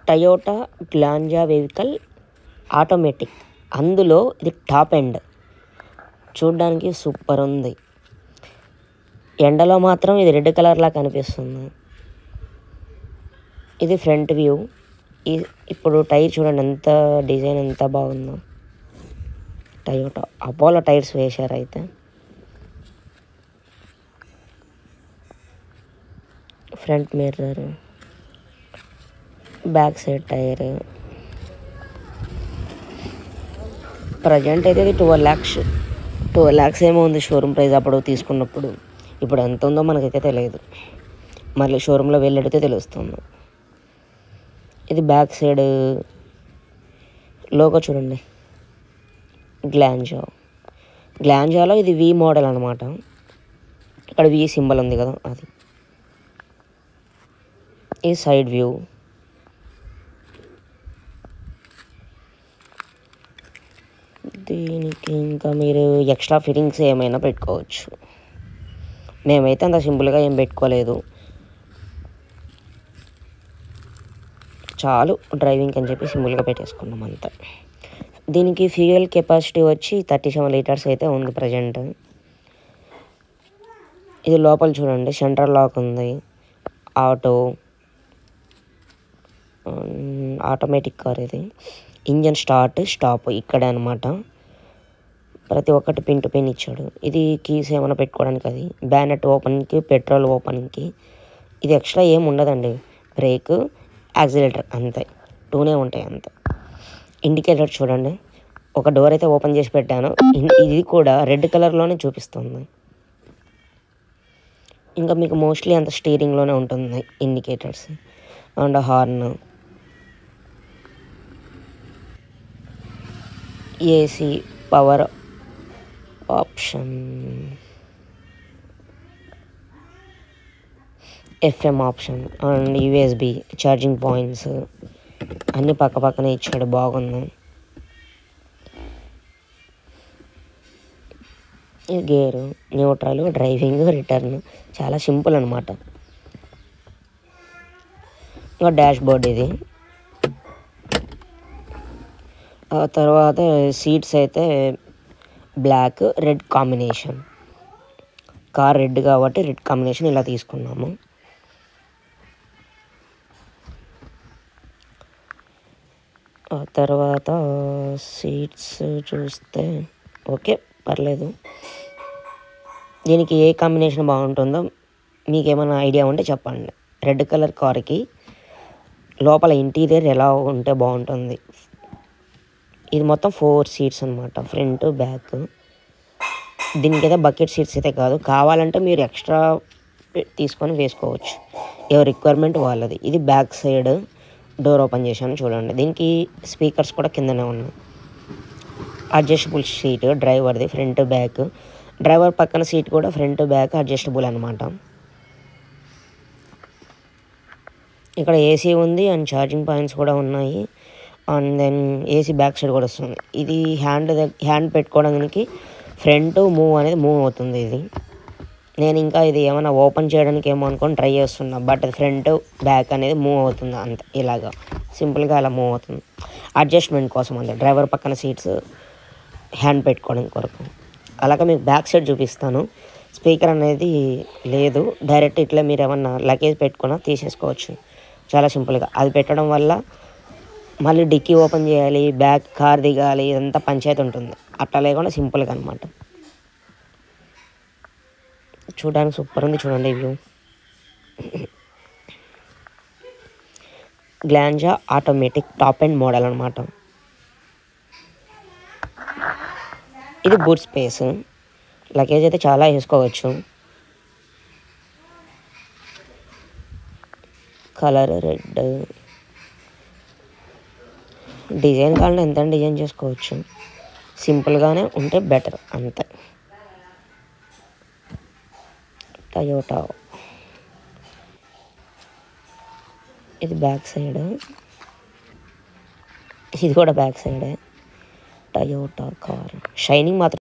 Toyota Glanza vehicle automatic. అందులో ఇది top end. చూడ్డానికి సూపర్ ఉంది. ఎండలో మాత్రం ఇది రెడ్ కలర్లా కనిపిస్తుంది. ఇది ఫ్రంట్ వ్యూ. ఇప్పుడు టైర్ చూడండి ఎంత డిజైన్ ఎంత బాగుందో. టయోటా అపోలో టైర్స్ వేశారు. అయితే front mirror, back side tyre. Present అయితే ఇది 12 lakhs ఏమో ఉంది షోరూమ్ ప్రైస్ అప్పుడు తీసుకున్నప్పుడు. ఇప్పుడు ఎంత ఉందో మనకైతే తెలియదు. మళ్ళీ షోరూంలో వెళ్ళడితే తెలుస్తుంది. ఇది బ్యాక్ సైడ్ లోగో చూడండి. గ్లాంజాలో ఇది వి మోడల్ అనమాట. ఇక్కడ వి సింబల్ ఉంది కదా అది. ఈ సైడ్ వ్యూ. దీనికి ఇంకా మీరు ఎక్స్ట్రా ఫిట్టింగ్స్ ఏమైనా పెట్టుకోవచ్చు. మేమైతే అంత సింపుల్గా ఏం పెట్టుకోలేదు. చాలు డ్రైవింగ్ అని చెప్పి సింపుల్గా పెట్టేసుకున్నాం అంతా. దీనికి ఫ్యూయల్ కెపాసిటీ వచ్చి 37 liters అయితే ఉంది ప్రజెంట్. ఇది లోపల చూడండి, సెంట్రల్ లాక్ ఉంది. ఆటోమేటిక్ కార్ ఇది. ఇంజన్ స్టాప్ ఇక్కడే అనమాట. ప్రతి ఒక్కటి పిన్ టు పిన్ ఇచ్చాడు. ఇది కీస్ ఏమైనా పెట్టుకోవడానికి, అది బ్యానెట్ ఓపెన్కి, పెట్రోల్ ఓపెన్కి. ఇది ఎక్స్ట్రా ఏం ఉండదండి. బ్రేక్, యాక్సిలేటర్ అంతే, 2 ఉంటాయి అంతే. ఇండికేటర్ చూడండి. ఒక డోర్ అయితే ఓపెన్ చేసి పెట్టాను. ఇది కూడా రెడ్ కలర్లోనే చూపిస్తుంది. ఇంకా మీకు మోస్ట్లీ అంత స్టీరింగ్లోనే ఉంటుంది indicators. And horn, AC, power option, FM option and USB charging points అన్నీ పక్కనే ఇచ్చాడు. బాగుంది. ఇది గేరు, న్యూట్రల్, డ్రైవింగ్, రిటర్న్. చాలా సింపుల్ అనమాట. ఇంకా డాష్ బోర్డ్ ఇది. ఆ తర్వాత సీట్స్ అయితే black, red combination. Car red కాబట్టి రెడ్ కాంబినేషన్ ఇలా తీసుకున్నాము. ఆ తర్వాత సీట్స్ చూస్తే ఓకే, పర్లేదు. దీనికి ఏ కాంబినేషన్ బాగుంటుందో మీకు ఏమైనా ఐడియా ఉంటే చెప్పండి. రెడ్ కలర్ కార్కి లోపల ఇంటీరియర్ ఎలా ఉంటే బాగుంటుంది. ఇది మొత్తం 4 seats అనమాట, ఫ్రంట్ బ్యాక్. దీనికి అయితే బకెట్ సీట్స్ అయితే కాదు. కావాలంటే మీరు ఎక్స్ట్రా తీసుకొని వేసుకోవచ్చు, ఎవరి రిక్వైర్మెంట్ వాళ్ళది. ఇది బ్యాక్ సైడ్ డోర్ ఓపెన్ చేశాను చూడండి. దీనికి స్పీకర్స్ కూడా కిందనే ఉన్నాయి. అడ్జస్టబుల్ సీట్ డ్రైవర్ది, ఫ్రంట్ బ్యాక్. డ్రైవర్ పక్కన సీట్ కూడా ఫ్రంట్ బ్యాక్ అడ్జస్టబుల్ అనమాట. ఇక్కడ ఏసీ ఉంది అండ్ ఛార్జింగ్ పాయింట్స్ కూడా ఉన్నాయి. And then AC back side కూడా వస్తుంది. ఇది హ్యాండ్ పెట్టుకోవడానికి ఫ్రంట్ మూవ్ అవుతుంది. ఇది నేను ఇంకా ఇది ఏమైనా ఓపెన్ చేయడానికి ఏమో అనుకొని ట్రై చేస్తున్నా. బట్ ఫ్రంట్ బ్యాక్ అనేది మూవ్ అవుతుంది అంత. ఇలాగా సింపుల్గా అలా మూవ్ అవుతుంది. అడ్జస్ట్మెంట్ కోసం అంతే. డ్రైవర్ పక్కన సీట్స్ హ్యాండ్ పెట్టుకోవడానికి కొరకు. అలాగే మీకు బ్యాక్ సైడ్ చూపిస్తాను. స్పీకర్ అనేది లేదు. డైరెక్ట్ ఇట్లా మీరు ఏమన్నా లగేజ్ పెట్టుకున్నా తీసేసుకోవచ్చు చాలా సింపుల్గా. అది పెట్టడం వల్ల మళ్ళీ డిక్కీ ఓపెన్ చేయాలి, బ్యాక్ కార్ దిగాలి, ఇదంతా పంచాయతీ ఉంటుంది. అట్లా లేకుండా సింపుల్గా అనమాట. చూడడానికి సూపర్ ఉంది చూడండి view. Glanza automatic top end model అనమాట. ఇది బూట్ స్పేస్. లగేజ్ అయితే చాలా వేసుకోవచ్చు. Colour red. డిజైన్ కావాలంటే ఎంత డిజైన్ చేసుకోవచ్చు. సింపుల్గానే ఉంటే బెటర్ అంతే. టయోటా. ఇది బ్యాక్ సైడ్. ఇది కూడా బ్యాక్ సైడే. Toyota car. షైనింగ్ మాత్రం